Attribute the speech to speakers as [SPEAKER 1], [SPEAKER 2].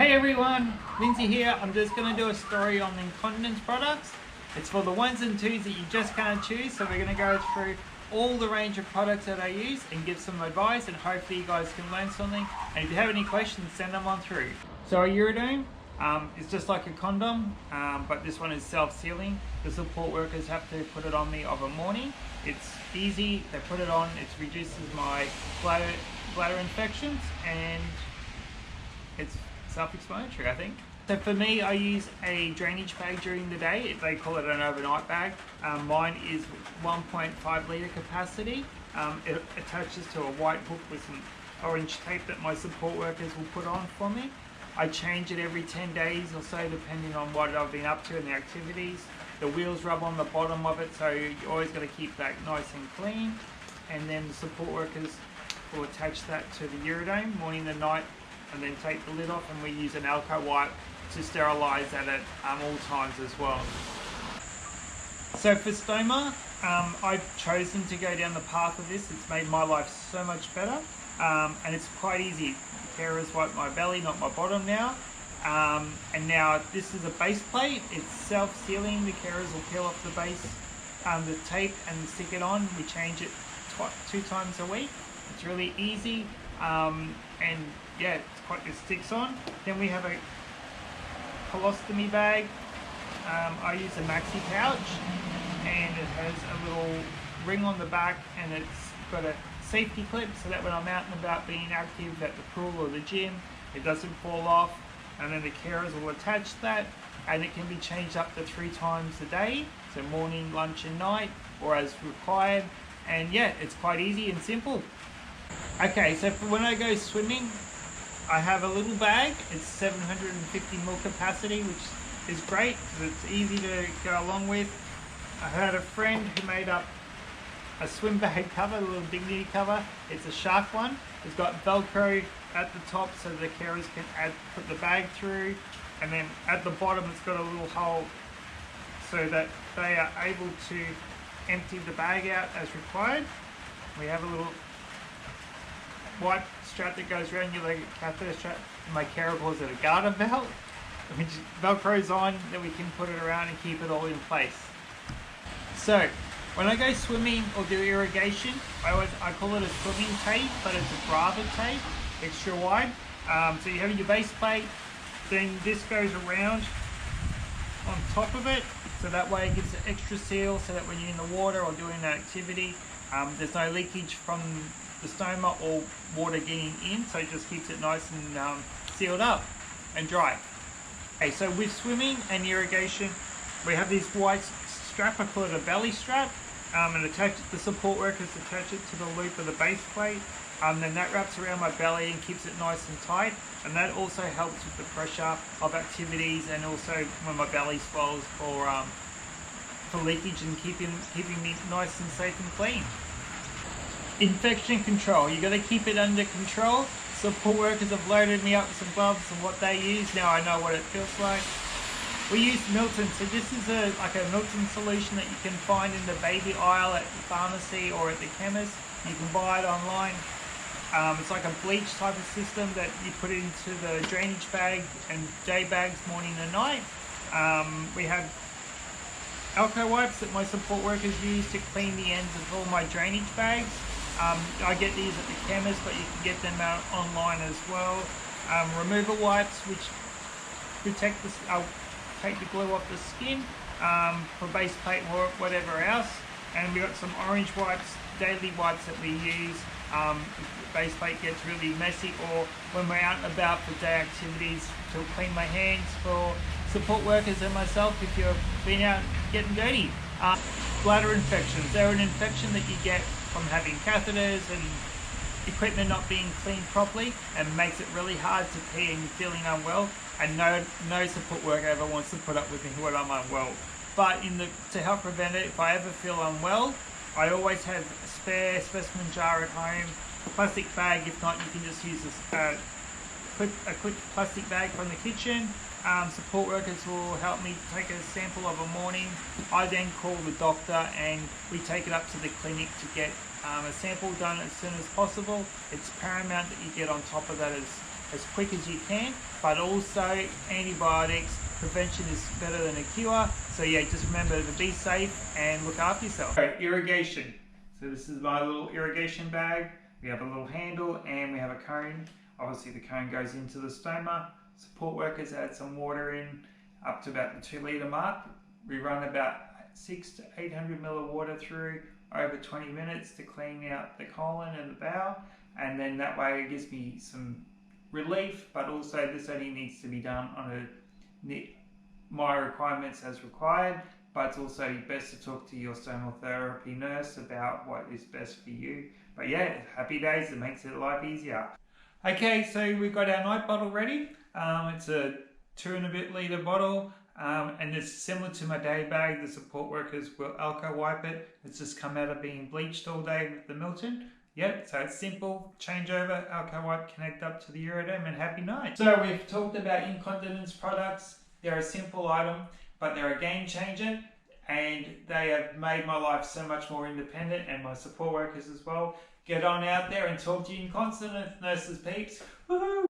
[SPEAKER 1] Hey everyone, Lindsay here. I'm just going to do a story on incontinence products. It's for the ones and twos that you just can't choose, so we're going to go through all the range of products that I use and give some advice, and hopefully you guys can learn something. And if you have any questions, send them on through. So a Uridome is just like a condom, but this one is self-sealing. The support workers have to put it on me of a morning. It's easy, they put it on, it reduces my bladder infections, and it's self-explanatory, I think. So for me, I use a drainage bag during the day. They call it an overnight bag. Mine is 1.5 litre capacity. It attaches to a white hook with some orange tape that my support workers will put on for me. I change it every 10 days or so, depending on what I've been up to in the activities. The wheels rub on the bottom of it, so you always got to keep that nice and clean. And then the support workers will attach that to the Uridome morning and night, and then take the lid off, and we use an Alco Wipe to sterilise that at all times as well. So for Stoma, I've chosen to go down the path of this. It's made my life so much better, and it's quite easy. The carers wipe my belly, not my bottom now. And now this is a base plate. It's self-sealing. The carers will peel off the base, the tape, and stick it on. We change it 2 times a week. It's really easy, and yeah, it sticks on. Then we have a colostomy bag. I use a maxi pouch, and it has a little ring on the back, and it's got a safety clip so that when I'm out and about being active at the pool or the gym, it doesn't fall off. And then the carers will attach that, and it can be changed up to 3 times a day, so morning, lunch and night, or as required. And yeah, it's quite easy and simple. Okay, so for when I go swimming, I have a little bag. It's 750 ml capacity, which is great because it's easy to go along with. I had a friend who made up a swim bag cover, a little dignity cover. It's a shark one. It's got Velcro at the top so the carers can put the bag through, and then at the bottom it's got a little hole so that they are able to empty the bag out as required. We have a little white strap that goes around your leg, a catheter strap. My carer calls it a garter belt, which Velcro's on, then we can put it around and keep it all in place. So when I go swimming or do irrigation, I call it a swimming tape, but it's a Brava tape, extra wide. So you have your base plate, then this goes around on top of it, so that way it gives an extra seal, so that when you're in the water or doing an activity, there's no leakage from the stoma or water getting in, so it just keeps it nice and sealed up and dry. Okay, so with swimming and irrigation, we have this white strap. I call it a belly strap, and the support workers attach it to the loop of the base plate. Then that wraps around my belly and keeps it nice and tight, and that also helps with the pressure of activities, and also when my belly swells for leakage, and keeping me nice and safe and clean. Infection control, you got to keep it under control. Support workers have loaded me up with some gloves and what they use. Now I know what it feels like. We use Milton, so this is like a Milton solution that you can find in the baby aisle at the pharmacy or at the chemist. You can buy it online. It's like a bleach type of system that you put into the drainage bag and day bags morning and night. We have Alco Wipes that my support workers use to clean the ends of all my drainage bags. I get these at the chemist, but you can get them out online as well. Remover wipes, which protect take the glue off the skin for base plate or whatever else. And we've got some orange wipes, daily wipes that we use. If the base plate gets really messy, or when we're out and about for day activities, to clean my hands for support workers and myself if you've been out getting dirty. Bladder infections, they're an infection that you get from having catheters and equipment not being cleaned properly, and makes it really hard to pee and you're feeling unwell, and no support worker ever wants to put up with me when I'm unwell. But to help prevent it, if I ever feel unwell, I always have a spare specimen jar at home, a plastic bag. If not, you can just use a quick plastic bag from the kitchen. Support workers will help me take a sample of a morning. I then call the doctor, and we take it up to the clinic to get a sample done as soon as possible. It's paramount that you get on top of that as as quick as you can, but also antibiotics, prevention is better than a cure. So yeah, just remember to be safe and look after yourself. So, irrigation. So this is my little irrigation bag. We have a little handle and we have a cone. Obviously the cone goes into the stoma. Support workers add some water in up to about the 2 litre mark. We run about 600 to 800 ml of water through over 20 minutes to clean out the colon and the bowel, and then that way it gives me some relief, but also this only needs to be done on my requirements as required, but it's also best to talk to your stomal therapy nurse about what is best for you. But yeah, happy days, it makes it life easier. Okay, so we've got our night bottle ready. It's a 2 and a bit litre bottle. And it's similar to my day bag. The support workers will Alco wipe it. It's just come out of being bleached all day with the Milton. Yep, so it's simple, change over, Alco wipe, connect up to the urodome, and happy night. So we've talked about incontinence products. They're a simple item, but they're a game changer, and they have made my life so much more independent, and my support workers as well. Get on out there and talk to your incontinence nurses, peeps. Woohoo!